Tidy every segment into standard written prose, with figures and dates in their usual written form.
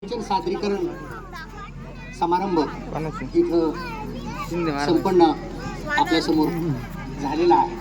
सादरीकरण समारंभ इथं संपन्न आपल्या समोर झालेला आहे.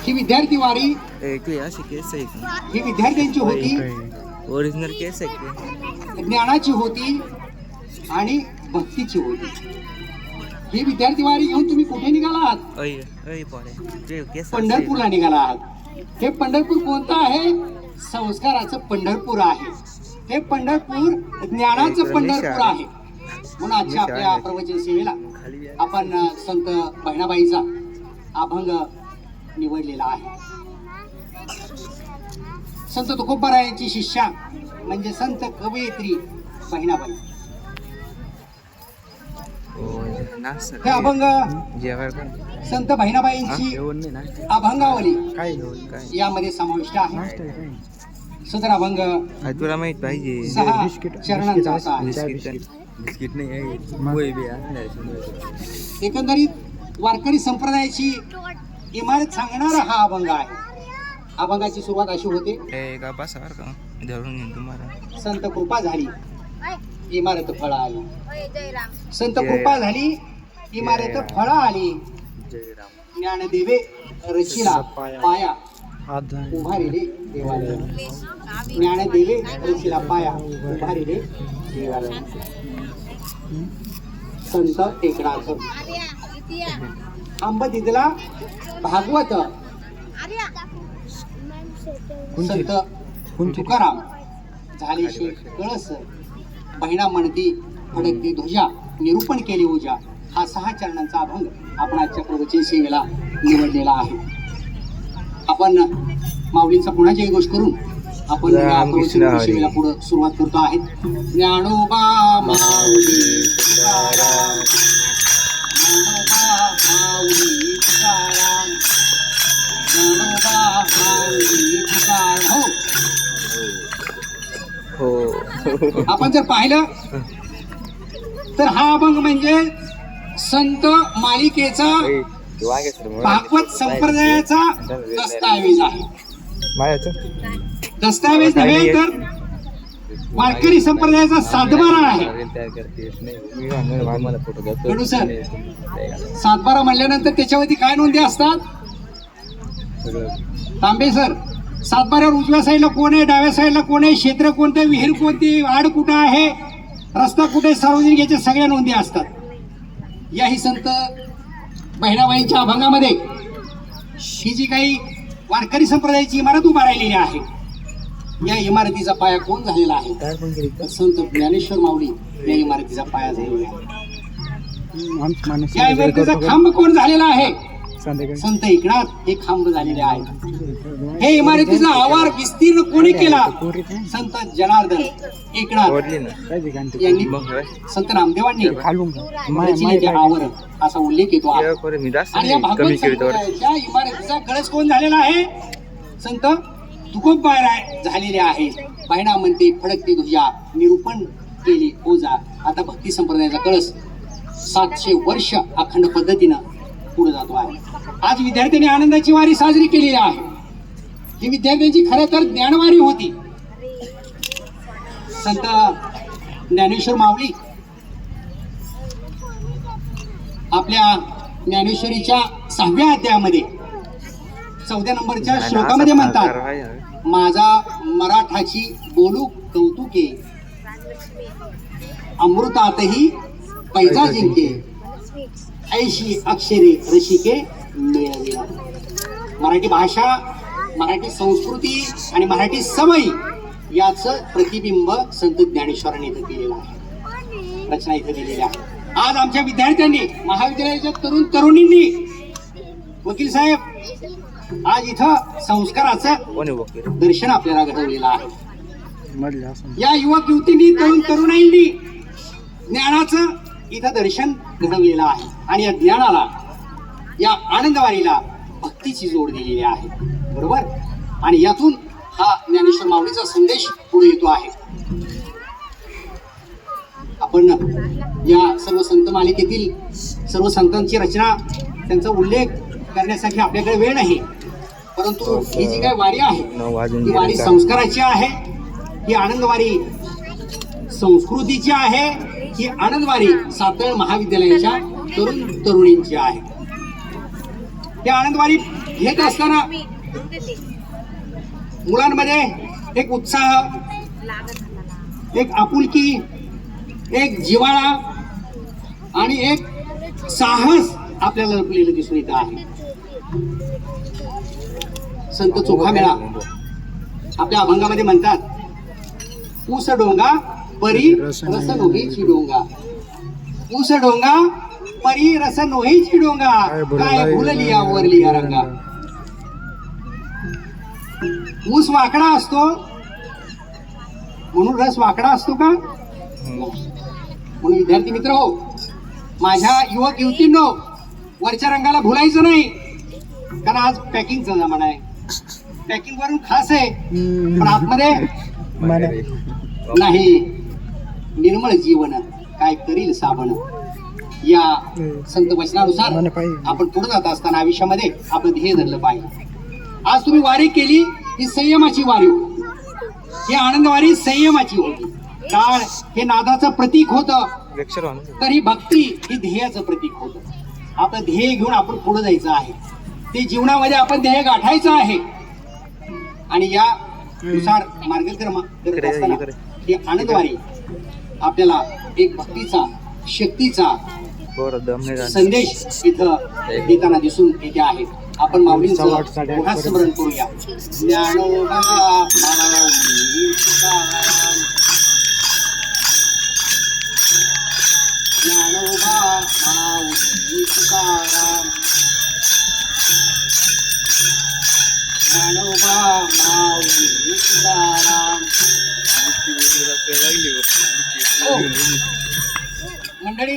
ही विद्यार्थी वारी ही विद्यार्थ्यांची होती, ओरिजिनल केस आहे, ज्ञानाची होती आणि भक्तीची होती. ही विद्यार्थी वारी घेऊन तुम्ही कुठे निघाला आहात? पंढरपूरला निघाला आहात. हे पंढरपूर कोणतं आहे? संस्काराचं पंढरपूर आहे. हे पंढरपूर ज्ञानाचं पंढरपूर आहे. म्हणून आजच्या आपल्या प्रवचन सेवेला आपण संत बहिणाबाईचा अभंग निवडलेला आहे. संत तुकोबारायांची शिष्या म्हणजे संत कवयित्री बहिणाबाई. हे अभंग संत बहिणाबाईंची अभंगावली यामध्ये समाविष्ट आहे. सदर अभंग तुला माहित पाहिजे 6 चरणांचा असा आहे. एकंदरीत वारकरी संप्रदायाची इमारत सांगणारा हा अभंग आहे. अभंगाची सुरुवात अशी होते, संत कृपा झाली इमारत फळ आली. संत कृपा झाली इमारत फळ आली. ज्ञानदेवे रचिला पाया उभारिले देवालय. ज्ञानदेवे रचिला पाया उभारिले देवालय. संत एकनाथ आंब दिदला भागवत. संत तुकाराम झाले शे कळस. बहिणा म्हणती फडकती ध्वजा, निरूपण केले उजा. हा 6 चरणांचा अभंग आपण आजच्या प्रवचन सेवेला निवडलेला आहे. आपण माऊलींचा पुन्हा जयघोष करून आपण या प्रवचन सेवेला पुढे सुरुवात करतो आहे. ज्ञानोबा माऊली तुकाराम, ज्ञानोबा माऊली तुकाराम, ज्ञानोबा माऊली तुकाराम. हो, आपण जर पाहिलं तर हा अभंग म्हणजे संत मालिकेचा भागवत संप्रदायाचा दस्तावेज आहे. दस्तावेज नव्हे तर वारकरी संप्रदायाचा सातबारा आहे. कडू सर, सातबारा म्हणल्यानंतर त्याच्यावरती काय नोंदी असतात? तांबे सर, सातबाऱ्यावर उजव्या साईडला कोण आहे, डाव्या साईडला कोण आहे, क्षेत्र कोणतं, विहीर कोणती, वाड कुठं आहे, रस्ता कुठे, सार्वजनिक याच्या सगळ्या नोंदी असतात. याही संत बहिणाबाईंच्या अभंगामध्ये ही जी काही वारकरी संप्रदायाची इमारत उभा राहिलेली आहे, या इमारतीचा पाया कोण झालेला आहे? तर संत ज्ञानेश्वर माऊली या इमारतीचा पाया झालेला आहे. या इमारतीचा खांब कोण झालेला आहे? संत एकनाथ हे खांब झालेले आहेत. हे इमारतीचा आवार विस्तीर्ण कोणी केला? संत जनार्दन एकनाथ यांनी, संत नामदेवांनी रचलेले आवर असा उल्लेख येतो. आणि या भागवत संप्रदायाच्या इमारतीचा कळस कोण झालेला आहे? संत तुकोबाराय झालेले आहे. बहिणा म्हणते फडकती ध्वजा, निरूपण केली ओजा. आता भक्ती संप्रदायाचा कळस 700 वर्ष अखंड पद्धतीनं पुढे जातो आहे. आज विद्यार्थ्यांनी आनंदाची वारी साजरी केलेली आहे. ही विद्यार्थ्यांची खरं तर ज्ञानवारी होती. संत ज्ञानेश्वर माऊली आपल्या ज्ञानेश्वरीच्या 6व्या अध्यायामध्ये 4व्या नंबरच्या श्लोकामध्ये म्हणतात, माझा मराठाची बोलू कौतुके, अमृतातही पैजा जिंके, ऐशी अक्षरे रसिके मिळविला. मराठी भाषा, मराठी संस्कृती आणि मराठी सवयी याचं प्रतिबिंब संत ज्ञानेश्वरांनी इथं केलेलं आहे. रचना इथं दिलेली आहे. आज आमच्या विद्यार्थ्यांनी, महाविद्यालयाच्या तरुण तरुणींनी, वकील साहेब, आज इथं संस्काराचं दर्शन आपल्याला घडवलेलं आहे. या युवक युवतींनी, तरुण तरुणाईंनी ज्ञानाचं इथं दर्शन घडवलेलं आहे. आणि या ज्ञानाला, या आनंदवारीला भक्तीची जोड दिलेली आहे. बरोबर. आणि यातून हा ज्ञानेश्वर माऊलीचा संदेश पुढे येतो आहे. आपण या सर्व संत मालिकेतील सर्व संतांची रचना, त्यांचा उल्लेख करण्यासाठी आपल्याकडे वेळ नाही, परंतु ही जी काही वारी आहे ती वारी संस्काराची आहे. ही आनंदवारी संस्कृतीची आहे ही आनंदवारी सातळ महाविद्यालयाच्या तरुण तरुणींची आहे. ही आनंदवारी घेत असताना मुलांमध्ये एक उत्साह, एक आपुलकी, एक जिव्हाळा आणि एक साहस आपल्याला लपलेलं दिसून येत आहे. संत चोखामेळा आपल्या अभंगामध्ये म्हणतात, ऊस डोंगा परी रस नोहीची डोंगा, ऊस डोंगा परी रस नोहीची डोंगा, काय भुलली आवरली या रंगा. ऊस वाकडा असतो म्हणून रस वाकडा असतो का? म्हणून विद्यार्थी मित्र हो, माझ्या युवक युवतींनो, वरच्या रंगाला भुलायचं नाही, कारण आज पॅकिंगचा जमाना आहे. पॅकिंग वरून खास आहे पण आतमध्ये नाही. निर्मळ जीवन काय करील साबण, या संत वचनानुसार आपण पुढे जात असताना आयुष्यामध्ये आपण ध्येय धरलं पाहिजे. आज तुम्ही वारी केली ही संयमाची वारी होती, ही आनंदवारी संयमाची होती. टाळ हे नादाचं प्रतीक होतं, तर ही भक्ती ही ध्येयाचं प्रतीक होतं. आपलं ध्येय घेऊन आपण पुढे जायचं आहे, ते जीवनामध्ये आपण ध्येय गाठायचं आहे. आणि या नुसार मार्गक्रम करत असताना ही आनंदवारी आपल्याला एक भक्तीचा, शक्तीचा संदेश इथं देताना दिसून येते आहे. आपण माऊलींचं पुन्हा स्मरण करूया. ज्ञानोबा माऊली तुकाराम, ज्ञानोबा माऊली तुकाराम, ज्ञानोबा माऊली तुकाराम. मंडळी,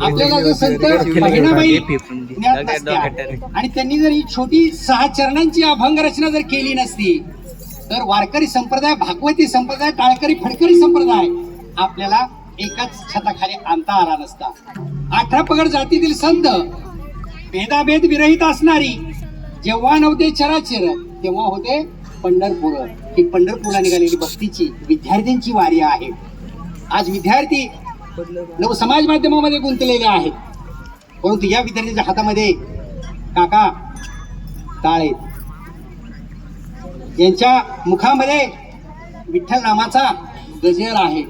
आपल्याला जो संत बहिणाबाई ज्ञात नसत्या आणि त्यांनी जर ही छोटी 6 चरणांची अभंग रचना जर केली नसती तर वारकरी संप्रदाय, भागवती संप्रदाय, टाळकरी फडकरी संप्रदाय आपल्याला एकाच छताखाली आणता आला नसता. 18 पगड जातीतील संत, भेदाभेद विरहित असणारी, जेव्हा नव्हते चराचर तेव्हा होते पंढरपूर. ही पंढरपूरला निघालेली भक्तीची विद्यार्थ्यांची वारी आहे. आज विद्यार्थी नव समाज माध्यमामध्ये गुंतलेले आहेत, परंतु या विद्यार्थ्यांच्या हातामध्ये काका टाळ आहेत, यांच्या मुखामध्ये विठ्ठल नामाचा गजर आहे.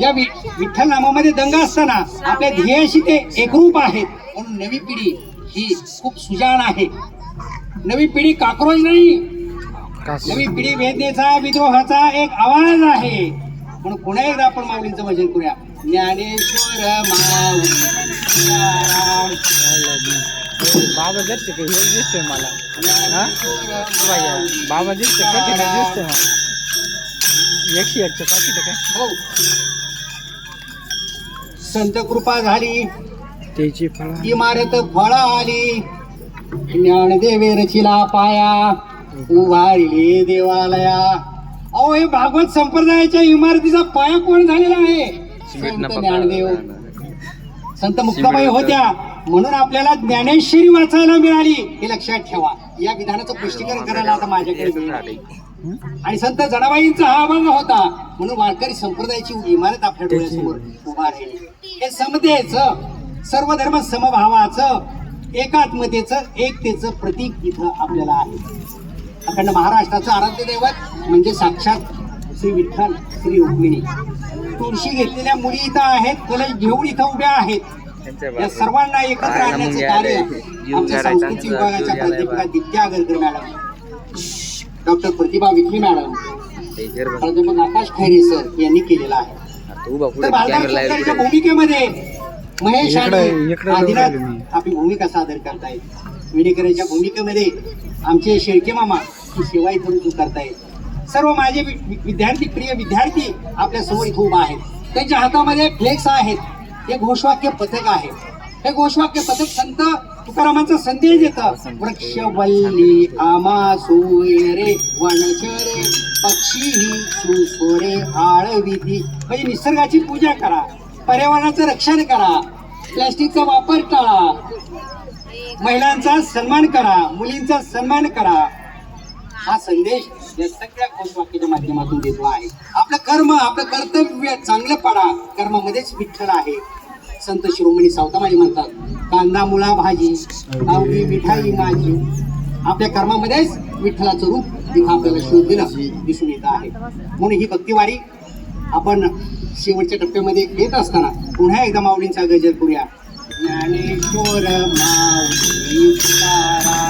या विठ्ठल नामामध्ये दंग असताना आपल्या ध्येयाशी ते एकरूप आहेत. म्हणून नवी पिढी ही खूप सुजाण आहे. नवी पिढी काक्रोच नाही, नवी पिढी वेदनेचा, विद्रोहाचा एक आवाज आहे. म्हणून पुन्हा एकदा आपण माऊलींचं भजन करूया. ज्ञानेश्वर माऊली तुकाराम, बाबा दिसते मला, बाबा दिसते मला 101च्या पाकिट काय. हो, संत कृपा झाली त्याची इमारत फळ आली, ज्ञानदेवे रचिला पाया, उभारली देवालया. अहो, हे भागवत संप्रदायाच्या इमारतीचा पाया कोण झालेला आहे? संत ज्ञानदेव, संत मुक्ताबाई होत्या. म्हणून आपल्याला ज्ञानेश्वरी वाचायला मिळाली, हे लक्षात ठेवा. या विधानाचं पुष्टीकरण करायला आता माझ्याकडे वेळ नाही. आणि संत जनाबाईंचा हा अभंग होता, म्हणून वारकरी संप्रदायाची इमारत आपल्या डोळ्यासमोर उभा राहिली. हे समतेचं, सर्व धर्म समभावाचं, एकात्मतेचं, एकतेचं प्रतीक इथं आपल्याला आहे. अखंड महाराष्ट्राचं आराध्य दैवत म्हणजे साक्षात श्री विठ्ठल, श्री रुक्मिणी. तुळशी घेतलेल्या मुली इथं आहेत, कलश घेऊन इथं उभ्या आहेत. या सर्वांना एकत्र आणण्याचं कार्य आमच्या सांस्कृतिक विभागाच्या प्राध्यापिका दित्या आगरकर मॅडम, डॉक्टर प्रतिभा विखे मॅडम, प्राध्यापक आकाश खैरे सर यांनी केलेलं आहे. तर भारताच्या भूमिकेमध्ये महेश आणि आदिनाथ आपली भूमिका सादर करतायत. विडेकरांच्या भूमिकेमध्ये आमचे शेळके मामा ही सेवा इथं रुजू करतायत. सर्व माझे विद्यार्थी, प्रिय विद्यार्थी आपल्या समोर इथं उभा आहेत. त्यांच्या हातामध्ये फ्लेक्स आहेत, हे घोषवाक्य पथक आहे. हे घोषवाक्य पथक संत तुकारामांचा संदेश देतं. वृक्षवल्ली आमा सोयरे, वनचरे पक्षी सुसोरे आळविधी. म्हणजे निसर्गाची पूजा करा, पर्यावरणाचं रक्षण करा, प्लॅस्टिकचा वापर टाळा, महिलांचा सन्मान करा, मुलींचा सन्मान करा. हा संदेश या सगळ्या घोषवाक्याच्या माध्यमातून देतो आहे. आपलं कर्म, आपलं कर्तव्य चांगलं पाडा, कर्मामध्येच विठ्ठल आहे. संत शिरोमणी सावतामाजी म्हणतात, कांदा मुळा भाजी आवडी मिठाई माझी. आपल्या कर्मामध्येच विठ्ठलाचं रूप इथं आपल्याला शोधलेलं दिसून येत आहे. म्हणून ही भक्तिवारी आपण शेवटच्या टप्प्यामध्ये येत असताना पुन्हा एकदा माऊलींचा गजर करूया. ज्ञानेश्वर माऊली तुकाराम.